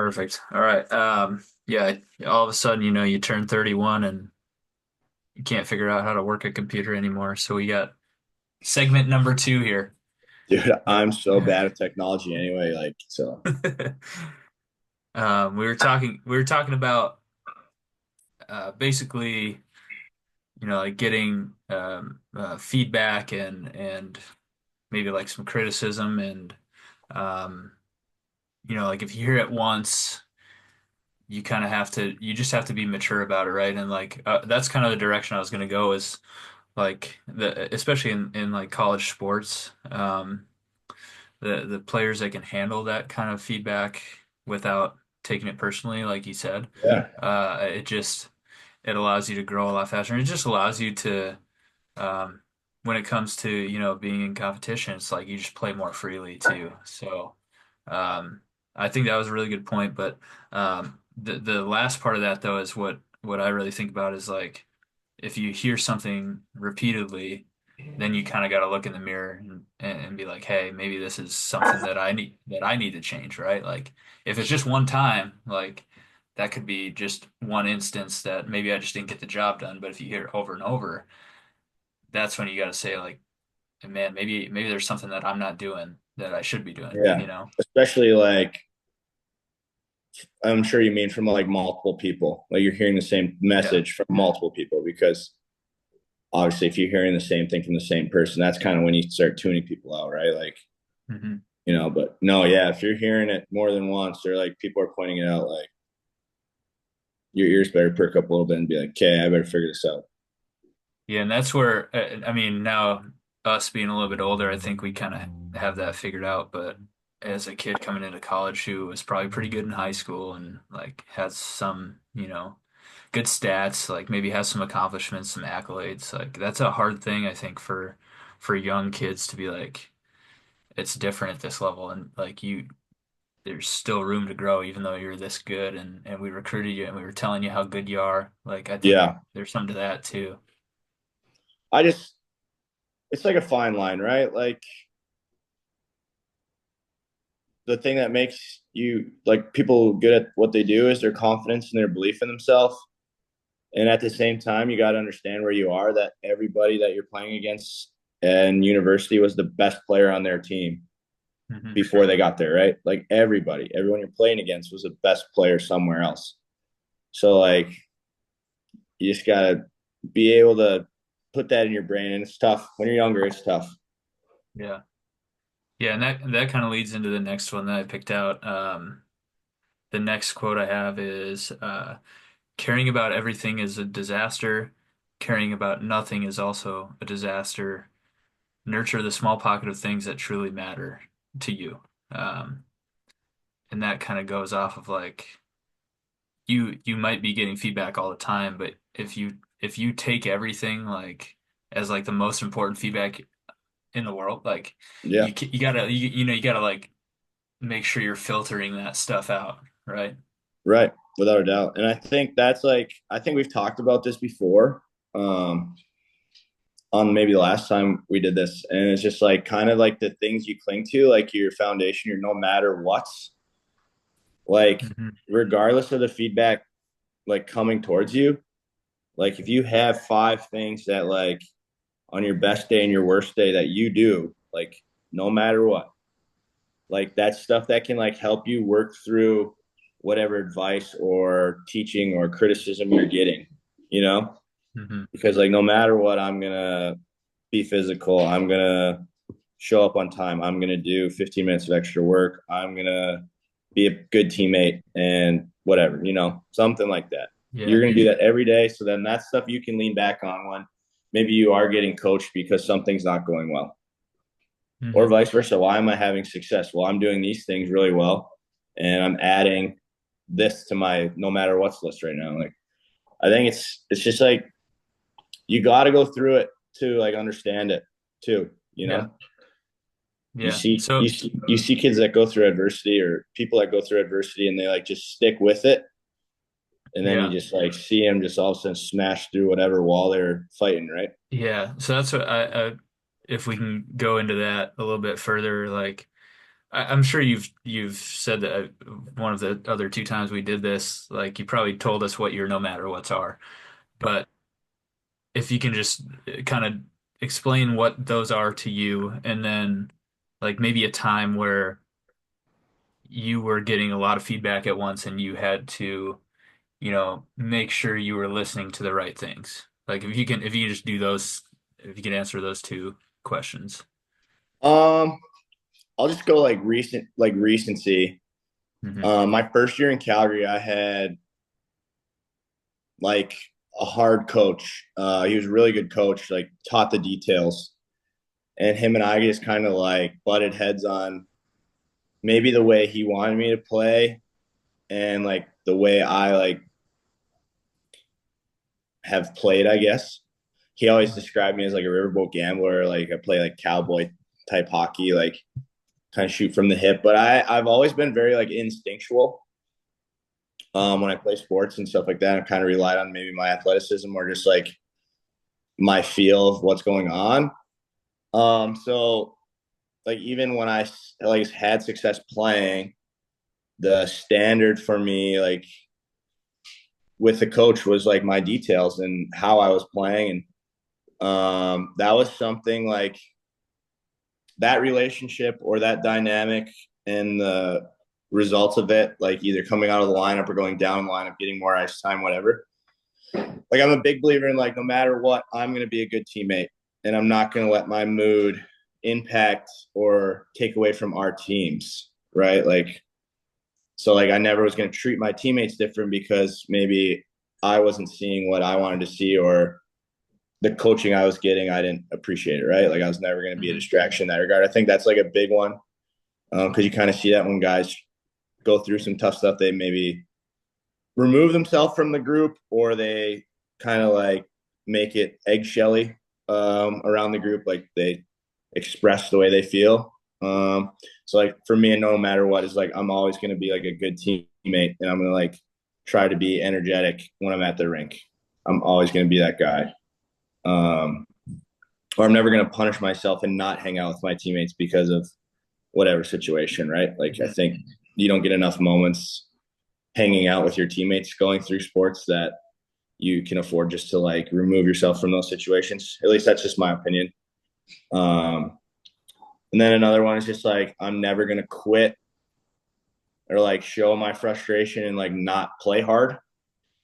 Perfect. All right. Yeah, all of a sudden, you turn 31 and you can't figure out how to work a computer anymore. So we got segment number two here. Dude, I'm so bad at technology anyway. Like, so We were talking about basically, like getting feedback and maybe like some criticism and um, like if you hear it once, you just have to be mature about it, right? And like that's kind of the direction I was going to go is like especially in like college sports, the players that can handle that kind of feedback without taking it personally, like you said, yeah, it allows you to grow a lot faster. And it just allows you to um, when it comes to being in competition, it's like you just play more freely too. So um, I think that was a really good point. But the last part of that though is what I really think about is like if you hear something repeatedly, then you kind of got to look in the mirror and be like, hey, maybe this is something that I need to change, right? Like if it's just one time, like that could be just one instance that maybe I just didn't get the job done. But if you hear it over and over, that's when you got to say like, man, maybe there's something that I'm not doing that I should be doing, yeah. you know? Especially like I'm sure you mean from like multiple people. Like you're hearing the same Yeah. message from multiple people because obviously if you're hearing the same thing from the same person, that's kind of when you start tuning people out, right? Like, Hmm. but no, yeah, if you're hearing it more than once or like people are pointing it out, like your ears better perk up a little bit and be like, okay, I better figure this out. Yeah, and that's where I mean now us being a little bit older, I think we kind of have that figured out. But as a kid coming into college who was probably pretty good in high school and like has some, good stats, like maybe has some accomplishments, some accolades, like that's a hard thing I think for young kids to be like, it's different at this level and like there's still room to grow even though you're this good and we recruited you and we were telling you how good you are. Like I think Yeah. there's some to that too. I just, it's like a fine line, right? Like the thing that makes you like people good at what they do is their confidence and their belief in themselves. And at the same time, you got to understand where you are that everybody that you're playing against in university was the best player on their team Hmm. before they got there, right? Like everyone you're playing against was the best player somewhere else. So like you just got to be able to put that in your brain. And it's tough when you're younger. It's tough. Yeah. Yeah, and that kind of leads into the next one that I picked out. The next quote I have is caring about everything is a disaster. Caring about nothing is also a disaster. Nurture the small pocket of things that truly matter to you. Um, and that kind of goes off of like you might be getting feedback all the time, but if you take everything like as like the most important feedback in the world, like Yeah. you gotta like make sure you're filtering that stuff out, right? Right. Without a doubt. And I think that's like, I think we've talked about this before. Um, on maybe the last time we did this. And it's just like kind of like the things you cling to, like your foundation, your no matter what, like Hmm. regardless of the feedback like coming towards you, like if you have five things that like on your best day and your worst day that you do, like no matter what, like that's stuff that can like help you work through whatever advice or teaching or criticism you're getting, you know? Hmm. Because like no matter what, I'm gonna be physical. I'm gonna show up on time. I'm gonna do 15 minutes of extra work. I'm gonna be a good teammate and whatever, something like that. You're Yeah. gonna do that every day. So then that's stuff you can lean back on when maybe you are getting coached because something's not going well. Or Hmm. vice versa. Why am I having success? Well, I'm doing these things really well and I'm adding this to my no matter what's list right now. Like I think it's just like you got to go through it to like understand it too. Yeah. You Yeah. see you So see you see kids that go through adversity or people that go through adversity and they like just stick with it, and then you yeah. just like see them just all of a sudden smash through whatever wall they're fighting, right? Yeah. So that's what I if we can go into that a little bit further, like I'm sure you've said that one of the other two times we did this, like you probably told us what your no matter what's are, but if you can just kind of explain what those are to you, and then like maybe a time where you were getting a lot of feedback at once and you had to, make sure you were listening to the right things. Like if you can just do those, if you can answer those two questions. Um, I'll just go like recency. Hmm. My first year in Calgary, I had like a hard coach. He was a really good coach, like taught the details. And him and I just kind of like butted heads on maybe the way he wanted me to play and like the way I like have played, I guess. He always described me as like a riverboat gambler, like I play like cowboy type hockey, like kind of shoot from the hip. But I've always been very like instinctual. When I play sports and stuff like that, I've kind of relied on maybe my athleticism or just like my feel of what's going on. So like even when I like had success playing, the standard for me like with the coach was like my details and how I was playing, and that was something like that relationship or that dynamic and the results of it, like either coming out of the lineup or going down the lineup, getting more ice time, whatever. Like I'm a big believer in like no matter what, I'm going to be a good teammate, and I'm not going to let my mood impact or take away from our teams, right? Like so like I never was going to treat my teammates different because maybe I wasn't seeing what I wanted to see or the coaching I was getting, I didn't appreciate it, right? Like I was never going to be a Hmm. distraction in that regard. I think that's like a big one because you kind of see that when guys go through some tough stuff, they maybe remove themselves from the group or they kind of like make it eggshelly around the group, like they express the way they feel. So like for me, no matter what, is like I'm always going to be like a good teammate, and I'm going to like try to be energetic when I'm at the rink. I'm always going to be that guy. Um, or I'm never going to punish myself and not hang out with my teammates because of whatever situation, right? Like I Hmm. think you don't get enough moments hanging out with your teammates going through sports that you can afford just to like remove yourself from those situations. At least that's just my opinion. Um, and then another one is just like I'm never gonna quit or like show my frustration and like not play hard,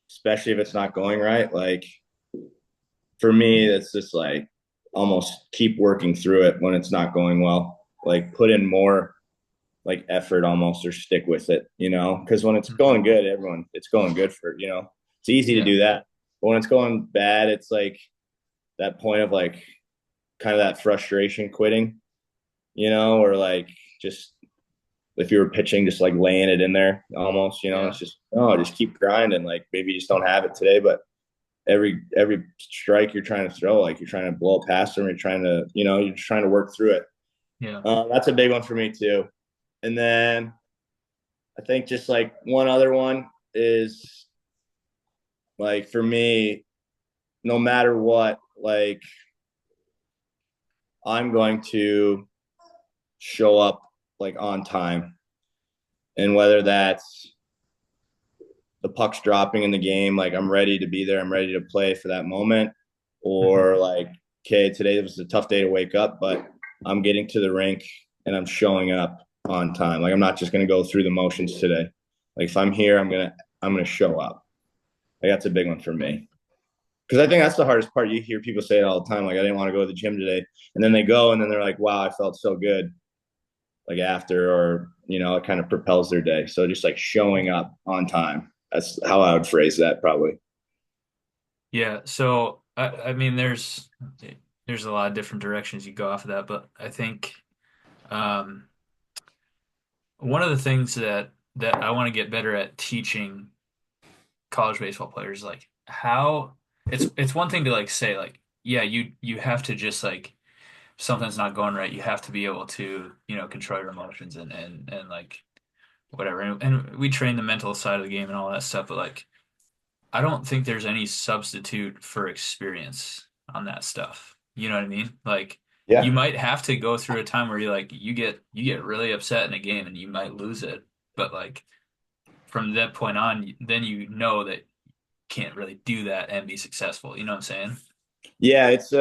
especially if it's not going right. Like for me, it's just like almost keep working through it when it's not going well. Like put in more like effort almost or stick with it, you know? Because when it's Hmm. going good, it's going good for, it's easy to Yeah. do that. But when it's going bad, it's like that point of like kind of that frustration quitting, or like just if you were pitching, just like laying it in there almost, Yeah. it's just, oh, just keep grinding. Like maybe you just don't have it today, but every strike you're trying to throw, like you're trying to blow it past them, you're trying to, you're just trying to work through it. Yeah. That's a big one for me too. And then I think just like one other one is like for me, no matter what, like I'm going to show up like on time. And whether that's the puck's dropping in the game, like I'm ready to be there, I'm ready to play for that moment, Hmm. or like, okay, today was a tough day to wake up, but I'm getting to the rink and I'm showing up on time. Like I'm not just gonna go through the motions today. Like if I'm here, I'm gonna show up. Like that's a big one for me. Because I think that's the hardest part. You hear people say it all the time, like I didn't want to go to the gym today, and then they go, and then they're like, "Wow, I felt so good." Like after, or it kind of propels their day. So just like showing up on time. That's how I would phrase that, probably. Yeah. So I mean, there's a lot of different directions you go off of that, but I think um, one of the things that I want to get better at teaching college baseball players, like how it's one thing to like say like, yeah, you have to just like if something's not going right, you have to be able to, control your emotions and like whatever. And we train the mental side of the game and all that stuff, but like I don't think there's any substitute for experience on that stuff. You know what I mean? Like you Yeah. might have to go through a time where you get really upset in a game and you might lose it. But like from that point on, then you know that you can't really do that and be successful. You know what I'm saying? Yeah, it's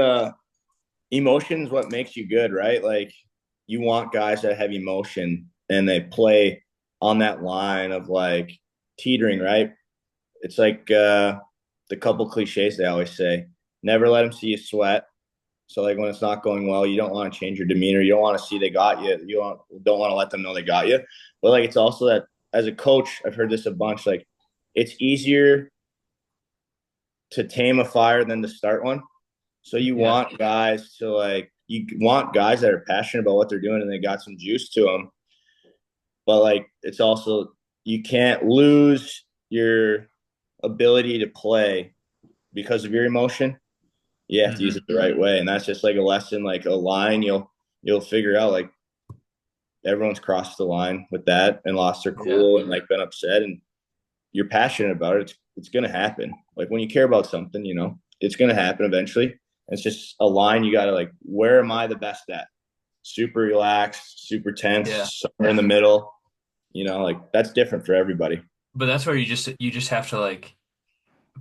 emotion's what makes you good, right? Like you want guys that have emotion and they play on that line of like teetering, right? It's like the couple cliches they always say. Never let them see you sweat. So like when it's not going well, you don't want to change your demeanor. You don't want to see they got you. You don't want to let them know they got you. But like it's also that as a coach, I've heard this a bunch. Like it's easier to tame a fire than to start one. So you Yeah. want guys to like you want guys that are passionate about what they're doing and they got some juice to them. But like it's also you can't lose your ability to play because of your emotion. You have to use Hmm. it the right way, and that's just like a lesson, like a line you'll figure out. Like everyone's crossed the line with that and lost their Yeah. cool and like been upset, and you're passionate about it. It's gonna happen. Like when you care about something, it's gonna happen eventually. It's just a line you gotta like. Where am I the best at? Super relaxed, super Yeah. tense, somewhere in the middle. Like that's different for everybody. But that's where you just have to like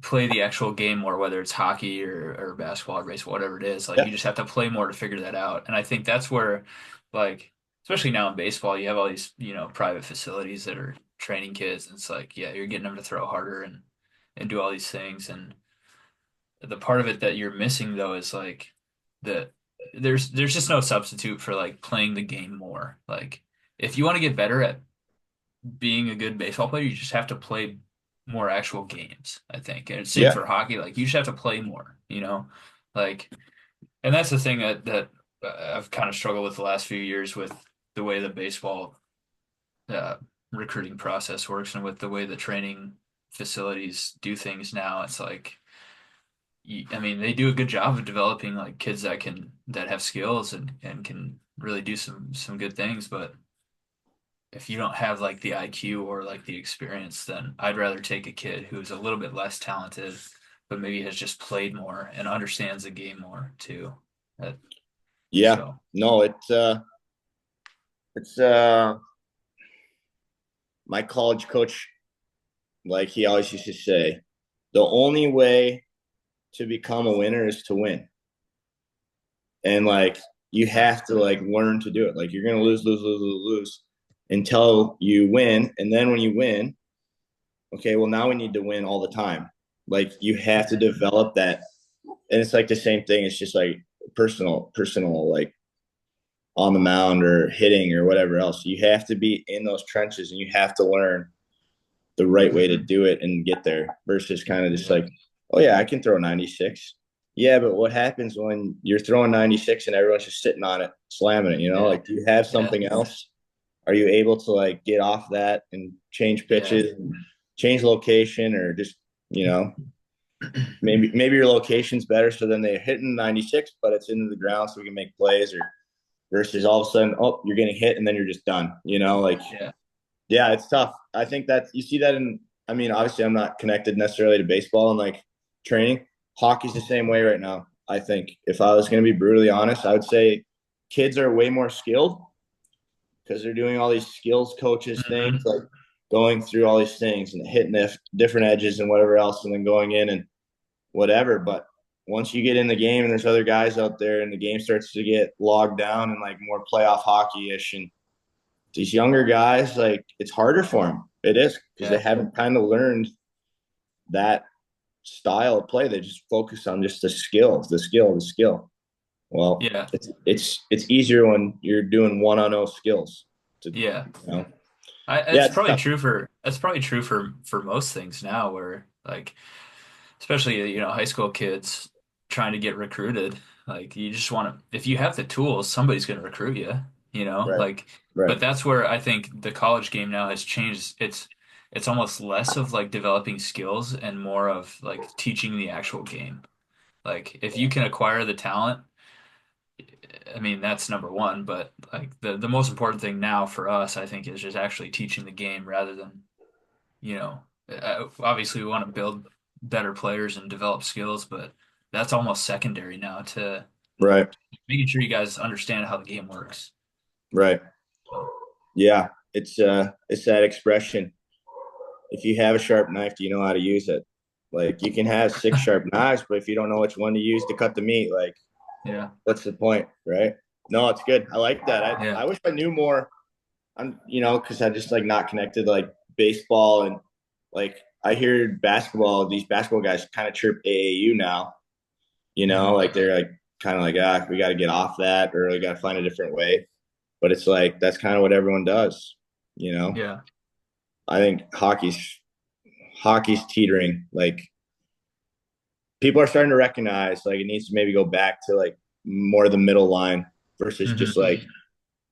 play the actual game more, whether it's hockey or basketball or baseball, whatever it is. Like Yeah, you just have to play more to figure that out. And I think that's where, like, especially now in baseball, you have all these, private facilities that are training kids. And it's like, yeah, you're getting them to throw harder and do all these things. And the part of it that you're missing though is like the there's just no substitute for like playing the game more. Like if you want to get better at being a good baseball player, you just have to play more actual games, I think. And same yeah, for hockey. Like you just have to play more. Like, and that's the thing that I've kind of struggled with the last few years with the way the baseball uh, recruiting process works and with the way the training facilities do things now. It's like, I mean, they do a good job of developing like kids that have skills and can really do some good things, but if you don't have like the IQ or like the experience, then I'd rather take a kid who's a little bit less talented, but maybe has just played more and understands the game more too. Uh, yeah. so, No, it's my college coach, like he always used to say, the only way to become a winner is to win. And like you yeah, have to like learn to do it. Like you're gonna lose until you win. And then when you win, okay, well now we need to win all the time. Like you have to hmm develop that. And it's like the same thing. It's just like personal, like on the mound or hitting or whatever else. You have to be in those trenches and you have to learn the right way to do it and get there versus kind of just yeah, like, oh yeah, I can throw 96. Yeah, but what happens when you're throwing 96 and everyone's just sitting on it, slamming it, yeah, Like do you have yeah, something else? Are you able to like get off that and change yeah, pitches and change location or just, you know, maybe your location's better so then they're hitting 96, but it's into the ground so we can make plays or versus all of a sudden, oh, you're getting hit and then you're just done, Like yeah, yeah, it's tough. I think that you see that I mean, obviously, I'm not connected necessarily to baseball and like training. Hockey's the same way right now. I think if I was going to be brutally honest, I would say kids are way more skilled because they're doing all these skills coaches things, hmm like going through all these things and hitting the different edges and whatever else, and then going in and whatever. But once you get in the game and there's other guys out there and the game starts to get logged down and like more playoff hockey ish and these younger guys, like it's harder for them. It is because they yeah, haven't kind of learned that style of play. They just focus on just the skill. Well, yeah, it's easier when you're doing one on those skills. To yeah. yeah, That's it's probably tough. true for most things now, where like especially high school kids trying to get recruited. Like you just want to, if you have the tools, somebody's going to recruit you. Right, Like, right. but that's where I think the college game now has changed. It's almost less of like developing skills and more of like teaching the actual game. Like if you can acquire the talent, I mean that's number one, but like the most important thing now for us, I think, is just actually teaching the game rather than obviously we want to build better players and develop skills, but that's almost secondary now to Right. Making sure you guys understand how the game works. Right. So, Yeah. It's that expression. If you have a sharp knife, do you know how to use it? Like you can have six sharp knives, but if you don't know which one to use to cut the meat, like yeah, what's the point, right? No, it's good. I like that. yeah, I wish I knew more. I'm, because I just like not connected to, like baseball and like I hear basketball. These basketball guys kind of chirp AAU now. hmm Like they're like kind of like we got to get off that or we got to find a different way. But it's like that's kind of what everyone does. You know, yeah, I think hockey's teetering. Like people are starting to recognize like it needs to maybe go back to like more the middle line versus hmm just like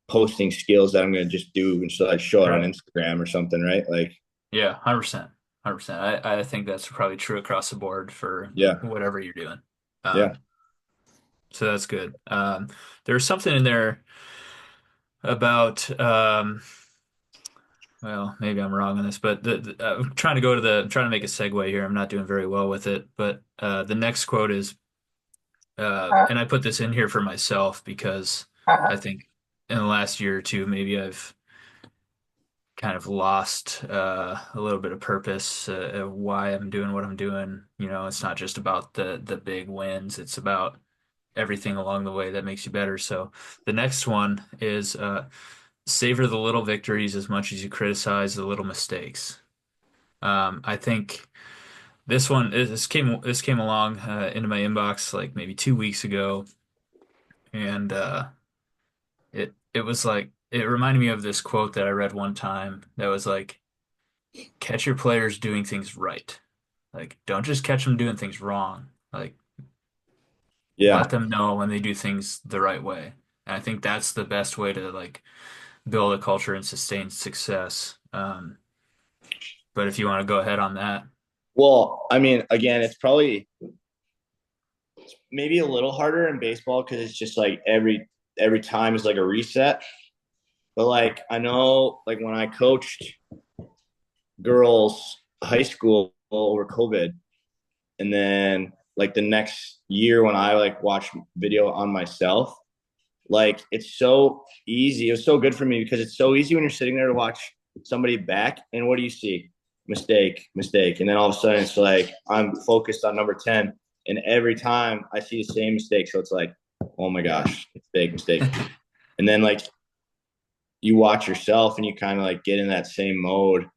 posting skills that I'm going to just do and so I show it on right, Instagram or something, right? Like, yeah, 100%, 100%. I think that's probably true across the board for yeah, whatever you're doing. yeah, So that's good. There's something in there about well, maybe I'm wrong on this, but I'm trying to I'm trying to make a segue here. I'm not doing very well with it, but the next quote is, and I put this in here for myself because I think in the last year or two, maybe I've kind of lost a little bit of purpose of why I'm doing what I'm doing. You know, it's not just about the big wins; it's about everything along the way that makes you better. So the next one is savor the little victories as much as you criticize the little mistakes. I think this came along into my inbox like maybe 2 weeks ago, and it was like it reminded me of this quote that I read one time that was like, catch your players doing things right. Like, don't just catch them doing things wrong. Like, let yeah. them know when they do things the right way. And I think that's the best way to like build a culture and sustain success. But if you want to go ahead on that, Well, I mean, again, it's probably maybe a little harder in baseball because it's just like every time is like a reset. But like I know, like when I coached girls high school over COVID, and then like the next year when I like watched video on myself, like it's so easy. It was so good for me because it's so easy when you're sitting there to watch somebody back, and what do you see? Mistake, mistake, and then all of a sudden it's like I'm focused on number 10, and every time I see the same mistake, so it's like, oh my yeah. gosh, mistake, mistake, and then like you watch yourself and you kind of like get in that same mode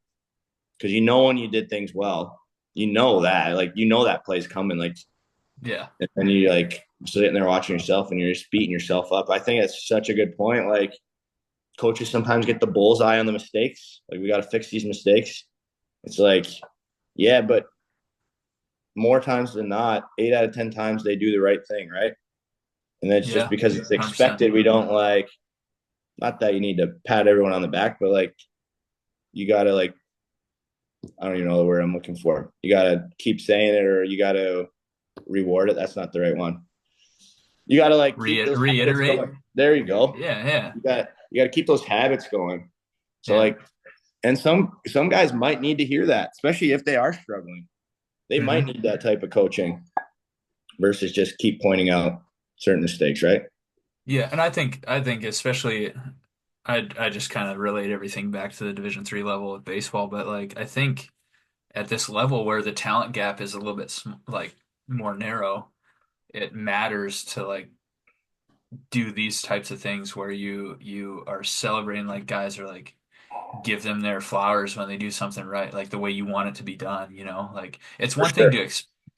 because you know when you did things well, you know that like you know that play's coming, like, Yeah. and you like sitting there watching yourself and you're just beating yourself up. I think that's such a good point. Like coaches sometimes get the bullseye on the mistakes. Like we got to fix these mistakes. It's like, yeah, but more times than not, 8 out of 10 times they do the right thing, right? And that's just Yeah. because it's 100%. expected. We don't like, not that you need to pat everyone on the back, but like you got to like, I don't even know the word I'm looking for. You got to keep saying it or you got to reward it. That's not the right one. You got to like keep those habits Reiterate. going. There you go. Yeah, yeah, You got to keep those habits going. So yeah. like, and some guys might need to hear that, especially if they are struggling. They might hmm need that type of coaching versus just keep pointing out certain mistakes, right? Yeah, and I think especially I just kind of relate everything back to the Division 3 level of baseball, but like I think at this level where the talent gap is a little bit like more narrow, it matters to like do these types of things where you are celebrating like guys are like give them their flowers when they do something right, like the way you want it to be done, you know? Like it's For one thing to sure.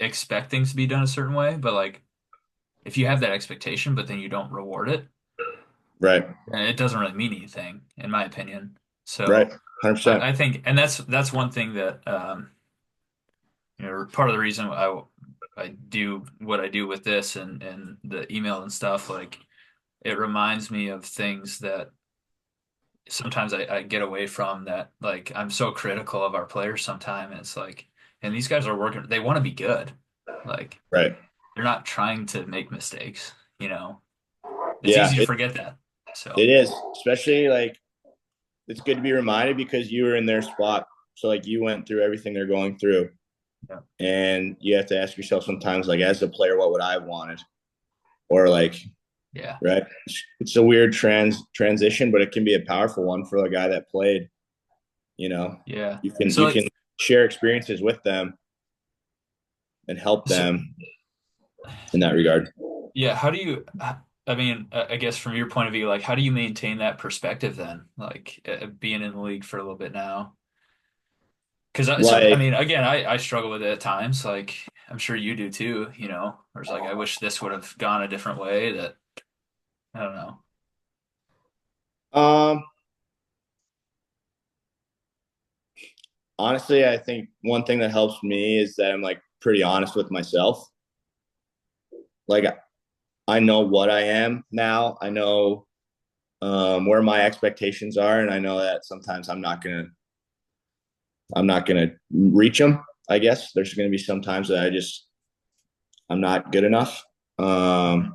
expect things to be done a certain way, but like if you have that expectation but then you don't reward it, Right. then it doesn't really mean anything, in my opinion. Right. So 100%. I think, and that's one thing that you know, part of the reason I do what I do with this and the email and stuff, like it reminds me of things that sometimes I get away from that like I'm so critical of our players sometimes. And it's like, and these guys are working, they want to be good. Like Right. they're not trying to make mistakes, you know. It's Yeah, easy to forget that. So it is. Especially like it's good to be reminded because you were in their spot. So like you went through everything they're going through. yeah. And you have to ask yourself sometimes, like as a player, what would I have wanted? or like, Yeah. right? It's a weird transition, but it can be a powerful one for a guy that played. You know, Yeah. you can So you like, can share experiences with them and help so them in that regard. yeah, how do you, I mean, I guess from your point of view, like, how do you maintain that perspective then? Like, being in the league for a little bit now? Because I Like, mean, again, I struggle with it at times. Like, I'm sure you do too, you know, where it's like, I wish this would have gone a different way that, I don't know. um, honestly, I think one thing that helps me is that I'm like pretty honest with myself. Like, I know what I am now. I know where my expectations are, and I know that sometimes I'm not gonna reach them. I guess there's gonna be some times that I'm not good enough. Mhm.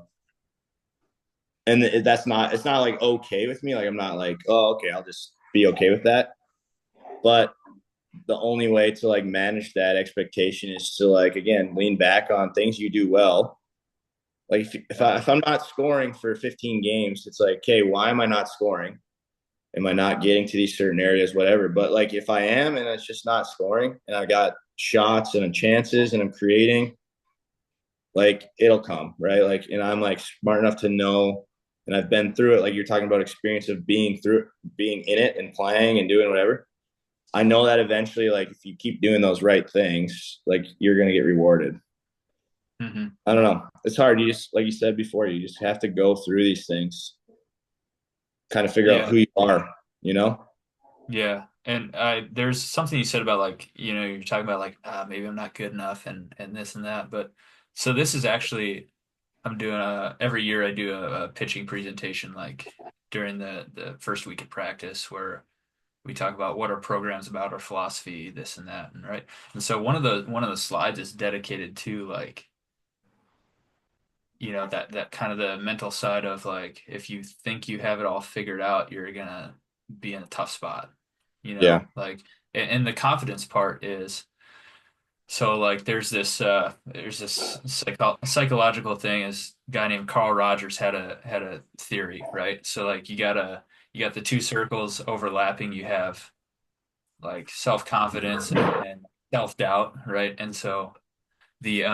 And that's not it's not like okay with me. Like I'm not like, oh, okay, I'll just be okay with that. But the only way to like manage that expectation is to like again lean back on things you do well. Like if I'm not scoring for 15 games, it's like, okay, why am I not scoring? Am I not getting to these certain areas, whatever? But like if I am and it's just not scoring and I got shots and chances and I'm creating, like it'll come, right? Like, and I'm like smart enough to know, and I've been through it. Like you're talking about experience of being through, being in it and playing and doing whatever. I know that eventually, like if you keep doing those right things, like you're gonna get rewarded. Mhm. I don't know. It's hard. You just, like you said before, you just have to go through these things, kind of figure out Yeah. who you are. You know? Yeah. And there's something you said about like, you know, you're talking about like, maybe I'm not good enough and this and that. But so this is actually, I'm doing every year I do a pitching presentation like during the first week of practice where we talk about what our program's about, our philosophy, this and that, and right. And so one of the slides is dedicated to like, you know, that kind of the mental side of like if you think you have it all figured out, you're gonna be in a tough spot, you Yeah. know, like and the confidence part is so like there's this psychological thing is a guy named Carl Rogers had a theory, right? So like you got the two circles overlapping, you have like self-confidence and self-doubt, right? And so the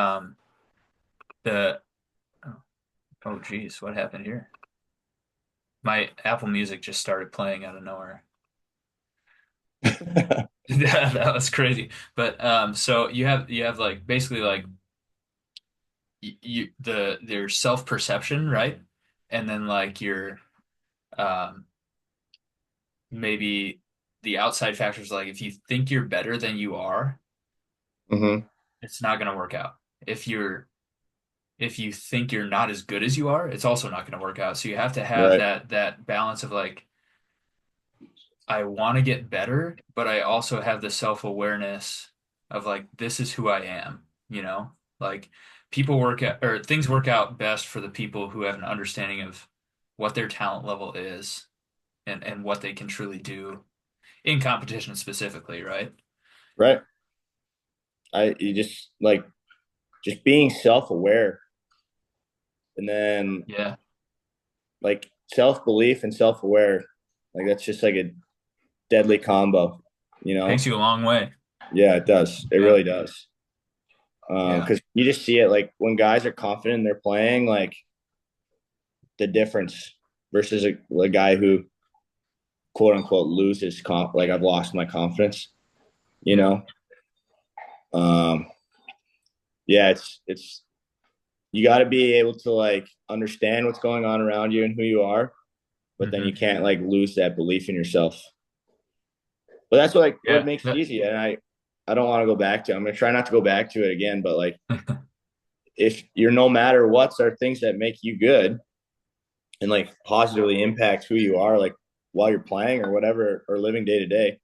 oh geez, what happened here? My Apple Music just started playing out of nowhere. That was crazy. But so you have like basically like there's self-perception, right? And then like your um maybe the outside factors like if you think you're better than you are, hmm it's not going to work out. If you think you're not as good as you are, it's also not going to work out. So you have to have Right. that balance of like I want to get better, but I also have the self-awareness of like this is who I am, you know? Like people work out or things work out best for the people who have an understanding of what their talent level is and what they can truly do in competition specifically, right? Right. You just like just being self-aware, and then Yeah. like self-belief and self-aware, like that's just like a deadly combo, you know? Takes you a long way. Yeah, it does. It Yeah. really does. Yeah. Because you just see it like when guys are confident they're playing, like the difference versus a guy who quote unquote loses like I've lost my confidence, you Yeah. know? Um, yeah, it's you got to be able to like understand what's going on around you and who you are, but then you Hmm. can't like lose that belief in yourself. But that's what Yeah. makes it easy. And I don't want to go back to. I'm gonna try not to go back to it again. But like, if you're no matter what's are things that make you good and like positively impact who you are, like while you're playing or whatever or living day to day,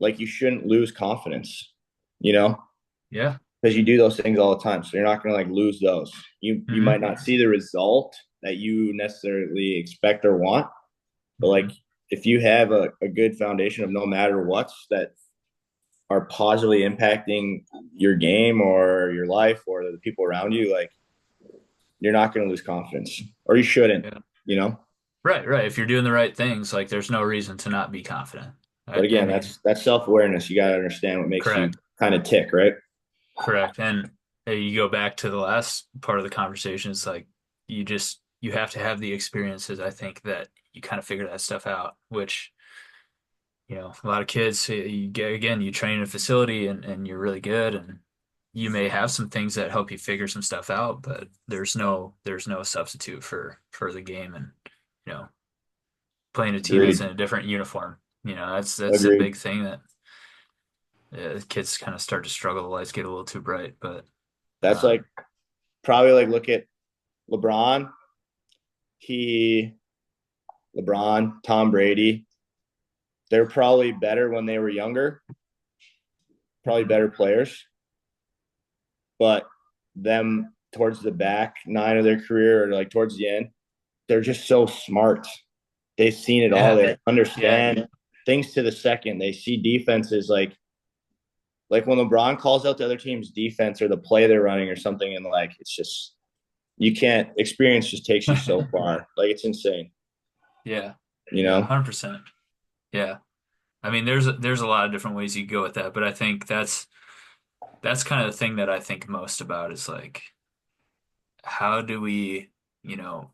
like you shouldn't lose confidence. You know, Yeah. because you do those things all the time. So you're not gonna like lose those. You Hmm. might not see the result that you necessarily expect or want, but like Hmm. if you have a good foundation of no matter what's that are positively impacting your game or your life or the people around you, like you're not going to lose confidence, or you shouldn't, Yeah. you know. Right, right. If you're doing the right things, like there's no reason to not be confident. But I again, mean, that's self awareness. You got to understand what makes you correct, kind of tick, right? correct. And you go back to the last part of the conversation, it's like you have to have the experiences, I think, that you kind of figure that stuff out, which, a lot of kids, you get again, you train in a facility and you're really good and you may have some things that help you figure some stuff out, but there's no substitute for the game and, you know, playing a team that's Agreed. in a different uniform. That's a Agreed. big thing that kids kind of start to struggle. The lights get a little too bright, but That's like um, probably like look at LeBron. He, LeBron, Tom Brady. They're probably better when they were younger, probably mhm. better players, but them towards the back nine of their career or like towards the end, they're just so smart. They've seen it all. Yeah, They yeah, understand things to the second. They see defenses like when LeBron calls out the other team's defense or the play they're running or something, and like it's just you can't experience just takes you so far. Like it's insane, yeah, you yeah, know? 100%. Yeah, I mean, there's a lot of different ways you go with that, but I think that's kind of the thing that I think most about is like how do we, you know,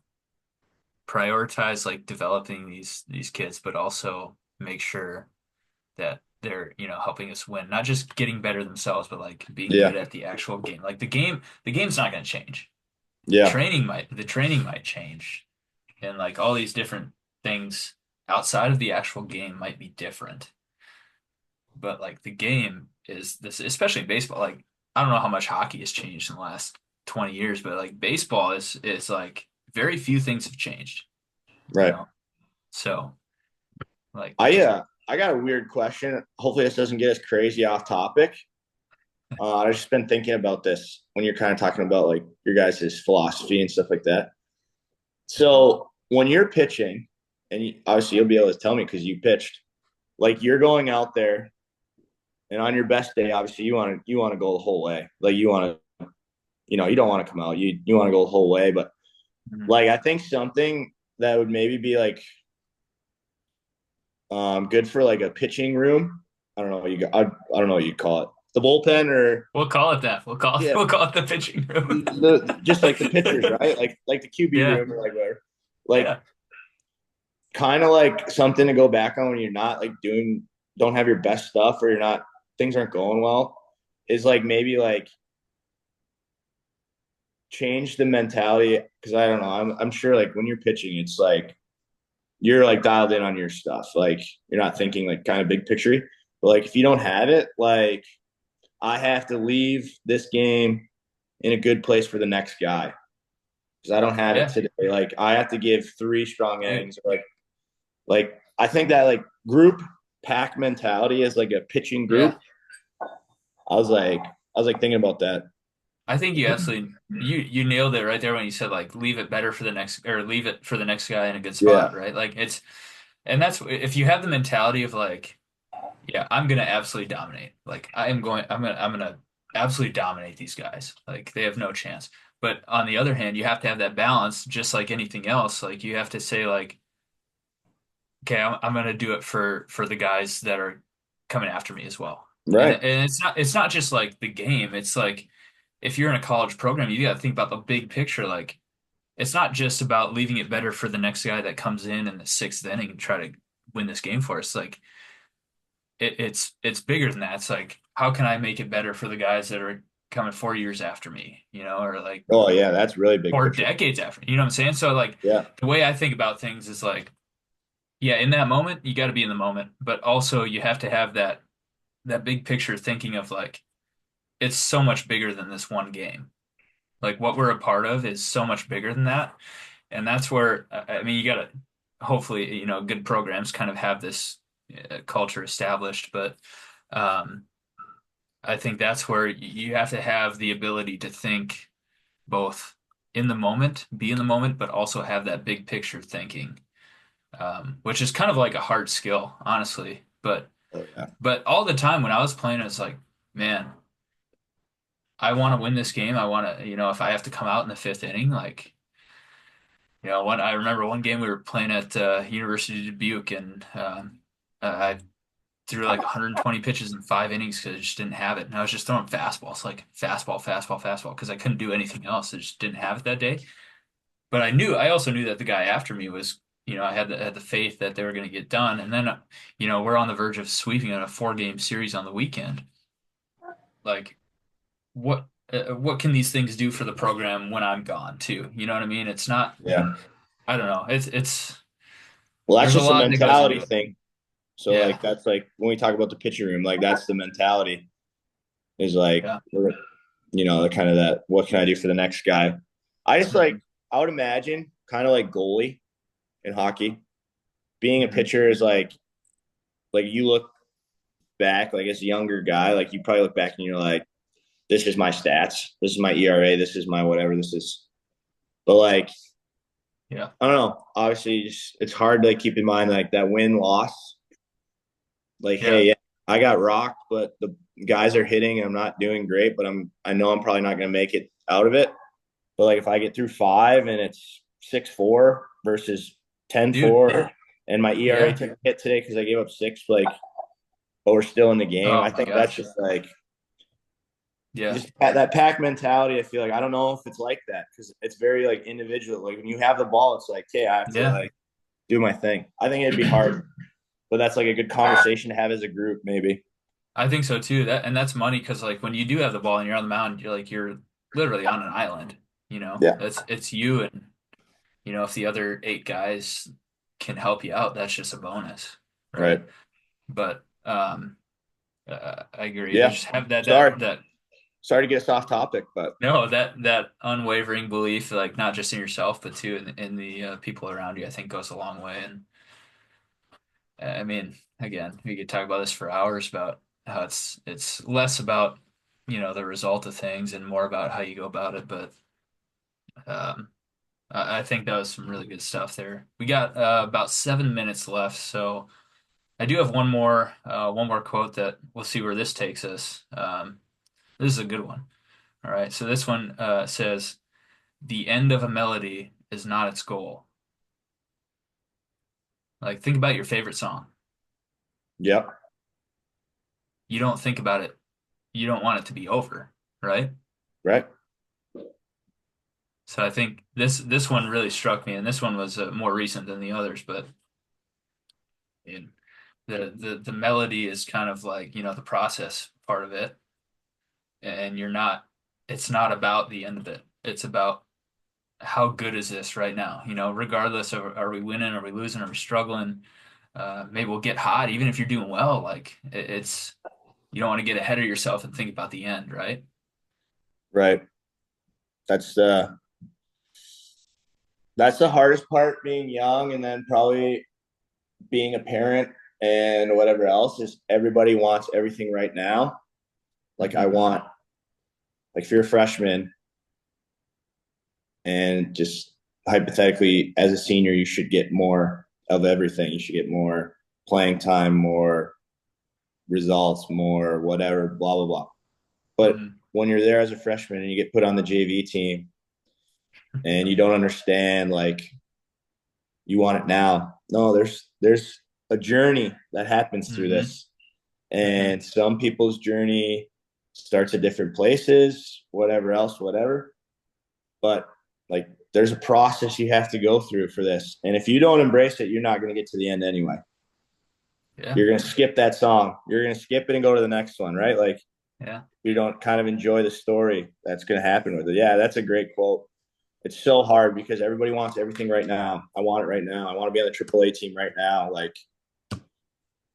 prioritize like developing these kids, but also make sure that they're, helping us win, not just getting better themselves, but like being Yeah. good at the actual game. Like the game's not going to change. Yeah. The training might change, and like all these different things outside of the actual game might be different. But like the game is this, especially in baseball. Like I don't know how much hockey has changed in the last 20 years, but like baseball is like very few things have changed, you Right. know. So like I just I got a weird question. Hopefully this doesn't get us crazy off topic. I've just been thinking about this when you're kind of talking about like your guys' philosophy and stuff like that. So when you're pitching, and obviously you'll be able to tell me because you pitched, like you're going out there, and on your best day, obviously you want to go the whole way. Like you want to, you don't want to come out. You want to go the whole way. But mhm. like I think something that would maybe be like good for like a pitching room. I don't know what I don't know what you'd call it. The bullpen or We'll call it that. yeah, We'll call it the pitching room. just like the pitchers, right? Like the QB Yeah, room or like whatever. Like yeah, kind of like something to go back on when you're not like don't have your best stuff or you're not things aren't going well is like maybe like change the mentality because I don't know. I'm sure like when you're pitching, it's like you're like dialed in on your stuff. Like you're not thinking like kind of big picture. But like if you don't have it, like I have to leave this game in a good place for the next guy because I don't have it yeah, today. Like I have to give three strong dude. innings. Like I think that like group pack mentality is like a pitching group. Yeah, I was like thinking about that. I think you absolutely you nailed it right there when you said like leave it for the next guy in a good Yeah. spot, right? And that's if you have the mentality of like, yeah, I'm gonna absolutely dominate. Like I'm gonna absolutely dominate these guys. Like they have no chance. But on the other hand, you have to have that balance, just like anything else. Like you have to say like, okay, I'm gonna do it for the guys that are coming after me as well. And Right. and it's not just like the game. It's like if you're in a college program, you got to think about the big picture. Like it's not just about leaving it better for the next guy that comes in the sixth inning and try to win this game for us. Like it's bigger than that. It's like how can I make it better for the guys that are coming 4 years after me, or like Oh yeah, that's really big or picture. decades after me. You know what I'm saying? So like Yeah. the way I think about things is like, yeah, in that moment, you got to be in the moment, but also you have to have that big picture thinking of like it's so much bigger than this one game. Like what we're a part of is so much bigger than that. And that's where, I mean, you got to hopefully, good programs kind of have this culture established, but um, I think that's where you have to have the ability to think both in the moment, be in the moment, but also have that big picture thinking, which is kind of like a hard skill, honestly. But Oh yeah. but all the time when I was playing, it's like, man. I want to win this game. I want to, if I have to come out in the fifth inning, like, I remember one game we were playing at University of Dubuque, and I threw like 120 pitches in 5 innings because I just didn't have it. And I was just throwing fastballs, like fastball, fastball, fastball, because I couldn't do anything else. I just didn't have it that day. But I also knew that the guy after me was, I had the faith that they were going to get done. And then, we're on the verge of sweeping in a 4 game series on the weekend. Like, what can these things do for the program when I'm gone too? You know what I mean? It's not, Yeah. I don't know. It's Well, that's there's a just a lot that goes mentality into it. thing. So like Yeah. that's like when we talk about the pitching room, like that's the mentality is like Yeah. the kind of that what can I do for the next guy? I just like Hmm. I would imagine kind of like goalie in hockey. Being a Hmm. pitcher is like you look back like as a younger guy, like you probably look back and you're like, this is my stats, this is my ERA, this is my whatever this is. But like Yeah. I don't know. Obviously, it's hard to like, keep in mind like that win loss. Like, hey, Yeah. yeah, I got rocked, but the guys are hitting, and I'm not doing great. But I know I'm probably not going to make it out of it. But like, if I get through five and it's 6-4 versus 10 Dude. 4, and my ERA Yeah. took a hit today because I gave up six, like, but we're still in the game. Oh I my think that's gosh. just like Yeah. just that pack mentality. I feel like I don't know if it's like that because it's very like individual. Like when you have the ball, it's like, okay, I have to Yeah. like do my thing. I think it'd be hard, but that's like a good conversation to have as a group, maybe. I think so too. That's money because like when you do have the ball and you're on the mound, you're literally on an island. Yeah. It's you and if the other 8 guys can help you out, that's just a bonus, right? Right. But I agree. They Yeah. just have that Sorry. that that Sorry to get us off topic, but no that unwavering belief, like not just in yourself, but too in the people around you. I think goes a long way. And I mean, again, we could talk about this for hours about how it's less about the result of things and more about how you go about it. But um, I think that was some really good stuff there. We got about 7 minutes left, so I do have one more quote that we'll see where this takes us. This is a good one. All right, so this one says, "The end of a melody is not its goal." Like, think about your favorite song. yep. You don't think about it. You don't want it to be over, right? Right. So I think this one really struck me, and this one was more recent than the others, but in the melody is kind of like the process part of it, and you're not. It's not about the end of it. It's about how good is this right now? Regardless of are we winning, are we losing, are we struggling? Maybe we'll get hot, even if you're doing well. Like it's you don't want to get ahead of yourself and think about the end, right? Right. That's the hardest part being young and then probably being a parent and whatever else is everybody wants everything right now. Like I Hmm. want like if you're a freshman and just hypothetically as a senior you should get more of everything. You should get more playing time, more results, more whatever, blah blah blah. But Hmm. when you're there as a freshman and you get put on the JV team and you don't understand like you want it now. No, there's a journey that happens through Hmm. this. Hmm. And some people's journey starts at different places, whatever else, whatever. But like there's a process you have to go through for this. And if you don't embrace it, you're not going to get to the end anyway. Yeah. You're going to skip that song. You're going to skip it and go to the next one, right? Like Yeah. you don't kind of enjoy the story that's going to happen with it. Yeah, that's a great quote. It's so hard because everybody wants everything right now. I want it right now. I want to be on the AAA team right now. Like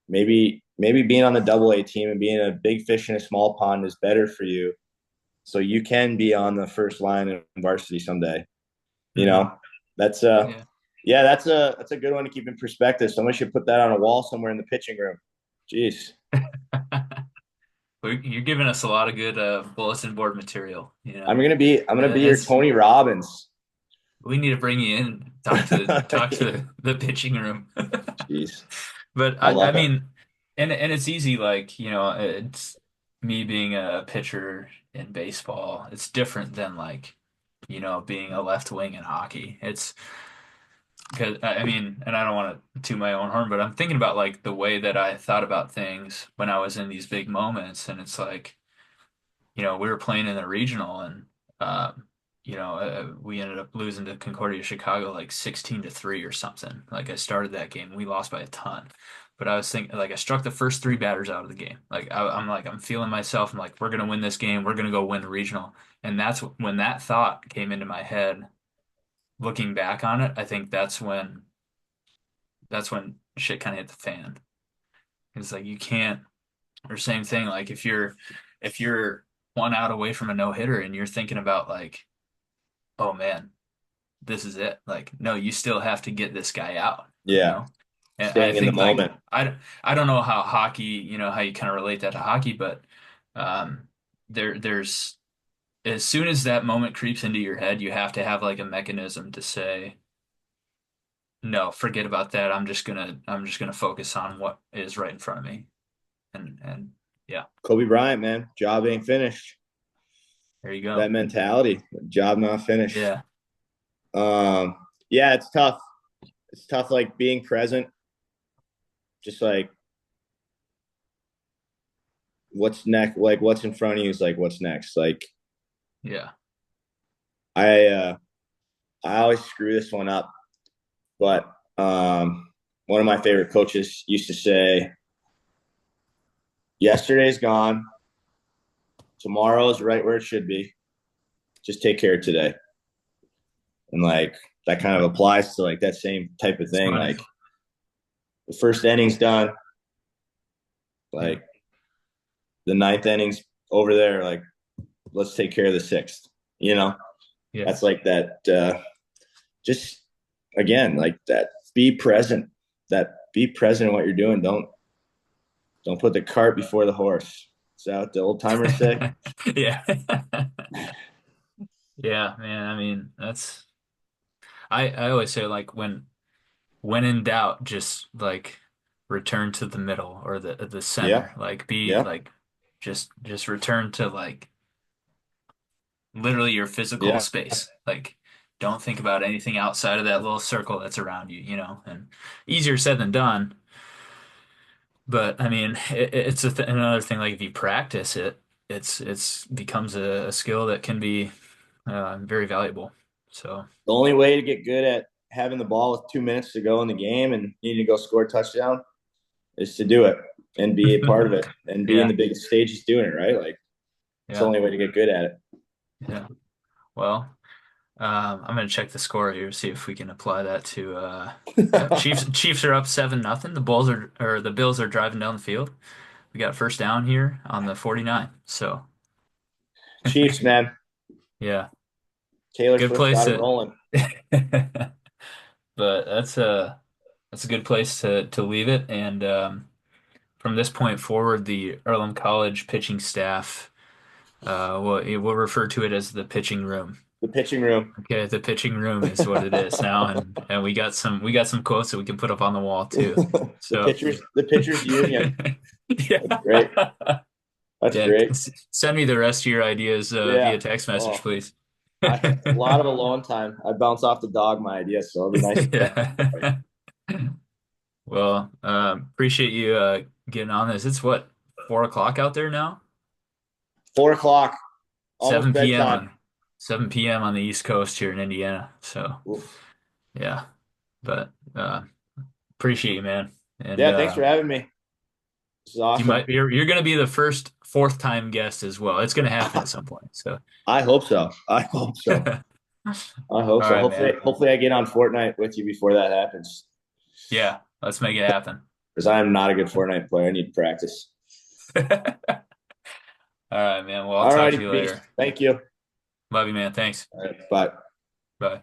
maybe being on the AA team and being a big fish in a small pond is better for you. So you can be on the first line in varsity someday. You Hmm. know, that's a Yeah. yeah, that's a good one to keep in perspective. Someone should put that on a wall somewhere in the pitching room. Jeez. You're giving us a lot of good bulletin board material, I'm gonna be your It's Tony Robbins. we need to bring you in, talk to the pitching room. Jeez. But I I love it. mean, and it's easy, like, it's. me being a pitcher in baseball, it's different than like, being a left wing in hockey. It's because I mean, and I don't want to toot my own horn, but I'm thinking about like the way that I thought about things when I was in these big moments, and it's like, we were playing in the regional, and we ended up losing to Concordia Chicago like 16-3 or something. Like I started that game, we lost by a ton. But I was thinking, like, I struck the first three batters out of the game. Like, I'm feeling myself. I'm like, we're gonna win this game. We're gonna go win the regional. And that's when that thought came into my head. Looking back on it, I think that's when shit kind of hit the fan. It's like you can't, or same thing. Like if you're one out away from a no hitter and you're thinking about like, oh man, this is it. Like, no, you still have to get this guy out, you Yeah. know? And I Staying in the think like moment. I don't know how hockey, how you kind of relate that to hockey, but um there's as soon as that moment creeps into your head, you have to have like a mechanism to say, no, forget about that. I'm just gonna focus on what is right in front of me. And yeah, Kobe Bryant, man, job ain't finished. there you go. That mentality, job not finished. Yeah. Um, yeah, it's tough. It's tough, like being present, just like what's next, like what's in front of you is like what's next. Like Yeah. I I always screw this one up, but one of my favorite coaches used to say, "Yesterday's gone, tomorrow's right where it should be. Just take care of today." And like that kind of applies to like that same type of It's thing. funny. Like the first inning's done, Yeah. like the ninth inning's over there. Like let's take care of the sixth. You know, Yeah. that's like that. Just again, like that. Be present. That be present in what you're doing. Don't put the cart before the horse. Is that what the old timers say? Yeah. Yeah, man. I mean, I always say like when in doubt, just like return to the middle or the Yeah, center. Like be yeah, like just return to like literally your physical yeah. space. Like don't think about anything outside of that little circle that's around you, and easier said than done. But I mean, it's another thing. Like if you practice it, it's becomes a skill that can be very valuable. So The only way to get good at having the ball with 2 minutes to go in the game and needing to go score a touchdown is to do it and be a part of it and be in yeah, the biggest stages doing it, right? Like it's the yeah, only way to get good at yeah. Well, I'm gonna check the score here, see if we can apply that to yeah. it. Chiefs are up 7-0. The Bills are driving down the field. We got first down here on the 49. So Chiefs, man. yeah, Taylor good Swift place got him to. rolling. But that's a good place to leave it. And from this point forward, the Earlham College pitching staff, we'll refer to it as the pitching room. The pitching room. Okay, the pitching room is what it is now, and we got some quotes that we can put up on the wall too. the So pitchers union. That's great. yeah, That's yeah. great. Send me the rest of your ideas via Yeah. text message, Oh, please. I a lot of alone time. I bounce off the dog my ideas, so it'll be nice. Yeah. Well, appreciate you getting on this. It's what, 4 o'clock out there now? 4 o'clock, almost 7 p.m. bedtime. on 7 p.m. on the East Coast here in Indiana. So Oof. yeah, but appreciate you, man. And Yeah, thanks for having me. This is you awesome. might you're gonna be the first fourth time guest as well. It's gonna happen at some point. So I hope so. I hope so. all I hope so. right, man. Hopefully I get on Fortnite with you before that happens. Yeah, let's make it happen. Because I am not a good Fortnite player. I need practice. All right, man. Well, I'll All talk to righty, you peace. later. Thank you. Love you, man. Thanks. All right, bye. Bye.